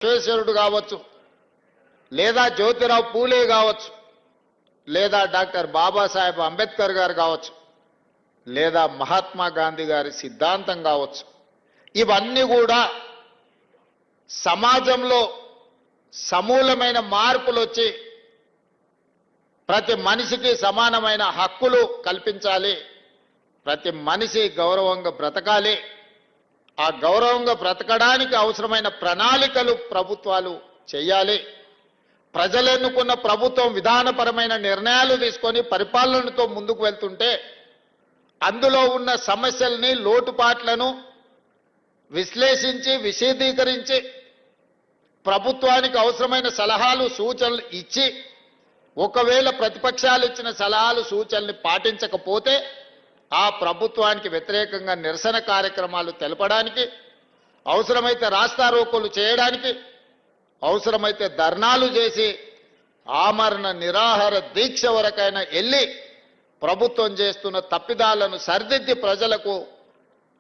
విశ్వేశ్వరుడు కావచ్చు, లేదా జ్యోతిరావు పూలే కావచ్చు, లేదా డాక్టర్ బాబాసాహెబ్ అంబేద్కర్ గారు కావచ్చు, లేదా మహాత్మా గాంధీ గారి సిద్ధాంతం కావచ్చు. ఇవన్నీ కూడా సమాజంలో సమూలమైన మార్పులు వచ్చి ప్రతి మనిషికి సమానమైన హక్కులు కల్పించాలి, ప్రతి మనిషి గౌరవంగా బ్రతకాలి. ఆ గౌరవంగా బ్రతకడానికి అవసరమైన ప్రణాళికలు ప్రభుత్వాలు చేయాలి. ప్రజలు ఎన్నుకున్న ప్రభుత్వం విధానపరమైన నిర్ణయాలు తీసుకొని పరిపాలనతో ముందుకు వెళ్తుంటే అందులో ఉన్న సమస్యల్ని, లోటుపాట్లను విశ్లేషించి విశదీకరించి ప్రభుత్వానికి అవసరమైన సలహాలు సూచనలు ఇచ్చి, ఒకవేళ ప్రతిపక్షాలు ఇచ్చిన సలహాలు సూచనల్ని పాటించకపోతే ఆ ప్రభుత్వానికి వ్యతిరేకంగా నిరసన కార్యక్రమాలు తెలపడానికి, అవసరమైతే రాస్తారోకోలు చేయడానికి, అవసరమైతే ధర్నాలు చేసి ఆమరణ నిరాహార దీక్ష వరకైనా వెళ్ళి ప్రభుత్వం చేస్తున్న తప్పిదాలను సరిదిద్ది ప్రజలకు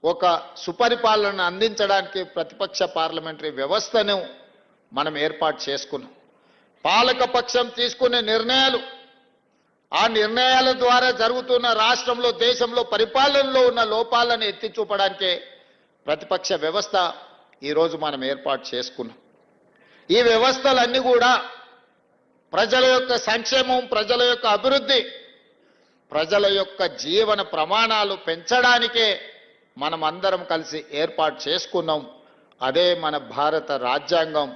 ఒక సుపరిపాలన అందించడానికి ప్రతిపక్ష పార్లమెంటరీ వ్యవస్థను మనం ఏర్పాటు చేసుకున్నాం. పాలకపక్షం తీసుకునే నిర్ణయాలు, ఆ నిర్ణయాల ద్వారా జరుగుతున్న రాష్ట్రంలో, దేశంలో పరిపాలనలో ఉన్న లోపాలను ఎత్తి చూపడానికే ప్రతిపక్ష వ్యవస్థ ఈరోజు మనం ఏర్పాటు చేసుకున్నాం. ఈ వ్యవస్థలన్నీ కూడా ప్రజల యొక్క సంక్షేమం, ప్రజల యొక్క అభివృద్ధి, ప్రజల యొక్క జీవన ప్రమాణాలు పెంచడానికే మనం అందరం కలిసి ఏర్పాటు చేసుకున్నాం. అదే మన భారత రాజ్యాంగం,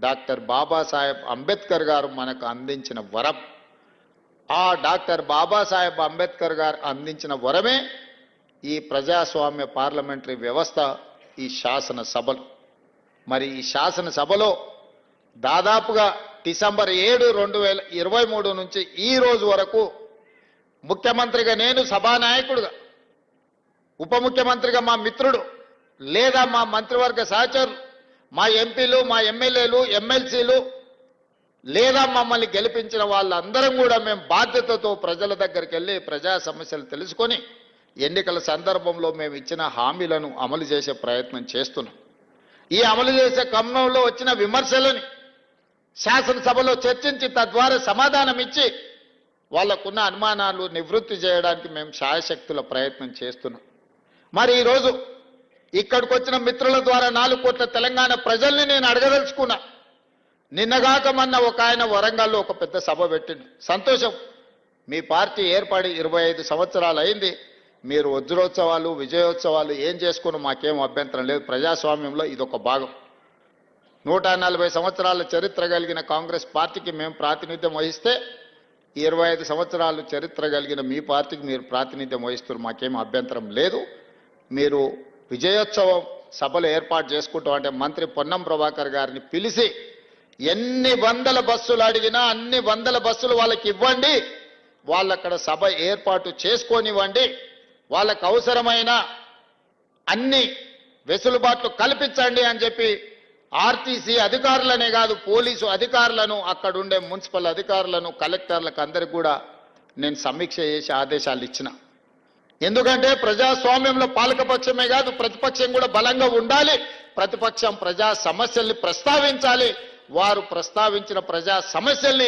డాక్టర్ బాబాసాహెబ్ అంబేద్కర్ గారు మనకు అందించిన వరం. ఆ డాక్టర్ బాబాసాహెబ్ అంబేద్కర్ గారు అందించిన వరమే ఈ ప్రజాస్వామ్య పార్లమెంటరీ వ్యవస్థ, ఈ శాసనసభలు. మరి ఈ శాసనసభలో దాదాపుగా డిసెంబర్ 7, 2023 నుంచి ఈ రోజు వరకు ముఖ్యమంత్రిగా నేను, సభానాయకుడుగా, ఉప ముఖ్యమంత్రిగా మా మిత్రుడు, లేదా మా మంత్రివర్గ సహచరులు, మా ఎంపీలు, మా ఎమ్మెల్యేలు, ఎమ్మెల్సీలు, లేదా మమ్మల్ని గెలిపించిన వాళ్ళందరం కూడా మేము బాధ్యతతో ప్రజల దగ్గరికి వెళ్ళి ప్రజా సమస్యలు తెలుసుకొని ఎన్నికల సందర్భంలో మేము ఇచ్చిన హామీలను అమలు చేసే ప్రయత్నం చేస్తున్నాం. ఈ అమలు చేసే క్రమంలో వచ్చిన విమర్శలని శాసనసభలో చర్చించి తద్వారా సమాధానం ఇచ్చి వాళ్లకున్న అనుమానాలు నివృత్తి చేయడానికి మేము శాయశక్తుల ప్రయత్నం చేస్తున్నాం. మరి ఈరోజు ఇక్కడికి వచ్చిన మిత్రుల ద్వారా 4 కోట్ల తెలంగాణ ప్రజల్ని నేను అడగదలుచుకున్నా. నిన్నగాక మొన్న ఒక ఆయన వరంగల్లో ఒక పెద్ద సభ పెట్టిండు. సంతోషం, మీ పార్టీ ఏర్పడి 25 సంవత్సరాలు అయింది. మీరు వజ్రోత్సవాలు, విజయోత్సవాలు ఏం చేసుకున్నా మాకేం అభ్యంతరం లేదు. ప్రజాస్వామ్యంలో ఇదొక భాగం. 140 సంవత్సరాల చరిత్ర కలిగిన కాంగ్రెస్ పార్టీకి మేము ప్రాతినిధ్యం వహిస్తే 25 సంవత్సరాలు చరిత్ర కలిగిన మీ పార్టీకి మీరు ప్రాతినిధ్యం వహిస్తున్నారు, మాకేం అభ్యంతరం లేదు. మీరు విజయోత్సవం సభలు ఏర్పాటు చేసుకుంటాం అంటే మంత్రి పొన్నం ప్రభాకర్ గారిని పిలిచి ఎన్ని వందల బస్సులు అడిగినా అన్ని వందల బస్సులు వాళ్ళకి ఇవ్వండి, వాళ్ళక్కడ సభ ఏర్పాటు చేసుకొనివ్వండి, వాళ్ళకు అవసరమైన అన్ని వెసులుబాట్లు కల్పించండి అని చెప్పి ఆర్టీసీ అధికారులనే కాదు, పోలీసు అధికారులను, అక్కడుండే మున్సిపల్ అధికారులను, కలెక్టర్లకు అందరికి కూడా నేను సమీక్ష చేసి ఆదేశాలు ఇచ్చిన. ఎందుకంటే ప్రజాస్వామ్యంలో పాలకపక్షమే కాదు ప్రతిపక్షం కూడా బలంగా ఉండాలి. ప్రతిపక్షం ప్రజా సమస్యల్ని ప్రస్తావించాలి. వారు ప్రస్తావించిన ప్రజా సమస్యల్ని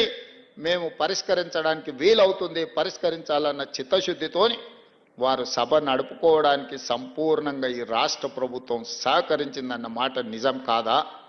మేము పరిష్కరించడానికి వీలవుతుంది, పరిష్కరించాలన్న చిత్తశుద్ధితోని వారు సభ నడుపుకోవడానికి సంపూర్ణంగా ఈ రాష్ట్ర ప్రభుత్వం సహకరించిందన్న మాట నిజం కాదా?